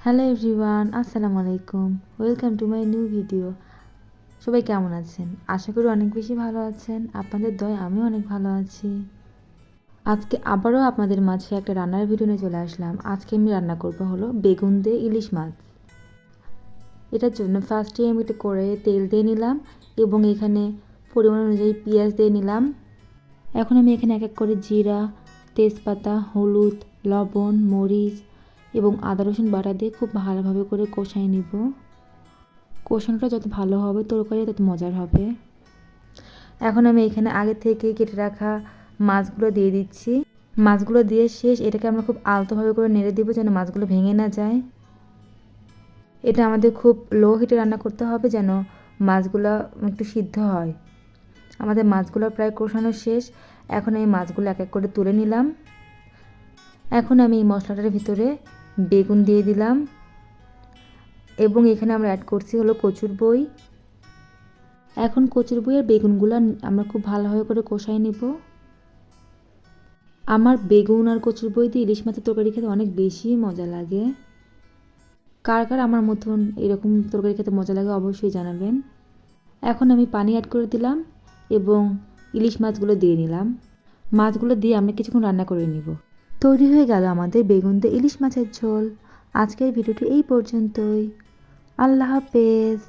Hello everyone, আসসালামু আলাইকুম। Welcome to my new video. সবাই কেমন আছেন? আশা করি অনেক বেশি ভালো আছেন। আপনাদের দয়ায় আমিও অনেক ভালো আছি। আজকে আবারও আপনাদের মাঝে একটা রান্নার ভিডিও নিয়ে চলে আসলাম। আজকে আমি রান্না করবো হলো বেগুন দিয়ে ইলিশ মাছ। এটার জন্য ফার্স্টে আমি একটা কড়াইয়ে তেল দিয়ে নিলাম এবং এখানে পরিমাণ অনুযায়ী পেঁয়াজ দিয়ে নিলাম। এখন আমি এখানে এক এক করে জিরা, তেজপাতা, হলুদ, লবণ, মরিচ এবং আদা রসুন বাটা দিয়ে খুব ভালোভাবে করে কষাই নিব। কষানোটা যত ভালো হবে তরকারি তত মজার হবে। এখন আমি এখানে আগে থেকে কেটে রাখা মাছগুলো দিয়ে দিচ্ছি। মাছগুলো দিয়ে শেষ এটাকে আমরা খুব আলতোভাবে করে নেড়ে দিব যেন মাছগুলো ভেঙে না যায়। এটা আমাদের খুব লো হিটে রান্না করতে হবে যেন মাছগুলো একটু সিদ্ধ হয়। আমাদের মাছগুলো প্রায় কষানো শেষ। এখন আমি মাছগুলো এক এক করে তুলে নিলাম। এখন আমি এই মশলাটার ভিতরে বেগুন দিয়ে দিলাম এবং এখানে আমরা অ্যাড করছি হলো কচুর বই। এখন কচুর বইয়ের বেগুনগুলো আমরা খুব ভালোভাবে করে কষাই নিব। আমার বেগুন আর কচুর বই দিয়ে ইলিশ মাছের তরকারি খেতে অনেক বেশি মজা লাগে। কার কার আমার মতন এরকম তরকারি খেতে মজা লাগে অবশ্যই জানাবেন। এখন আমি পানি অ্যাড করে দিলাম এবং ইলিশ মাছগুলো দিয়ে নিলাম। মাছগুলো দিয়ে আমরা কিছুক্ষণ রান্না করে নিব। তৈরি হয়ে গেল আমাদের বেগুন দিয়ে ইলিশ মাছের ঝোল। আজকের ভিডিওটি এই পর্যন্তই। আল্লাহ হাফেজ।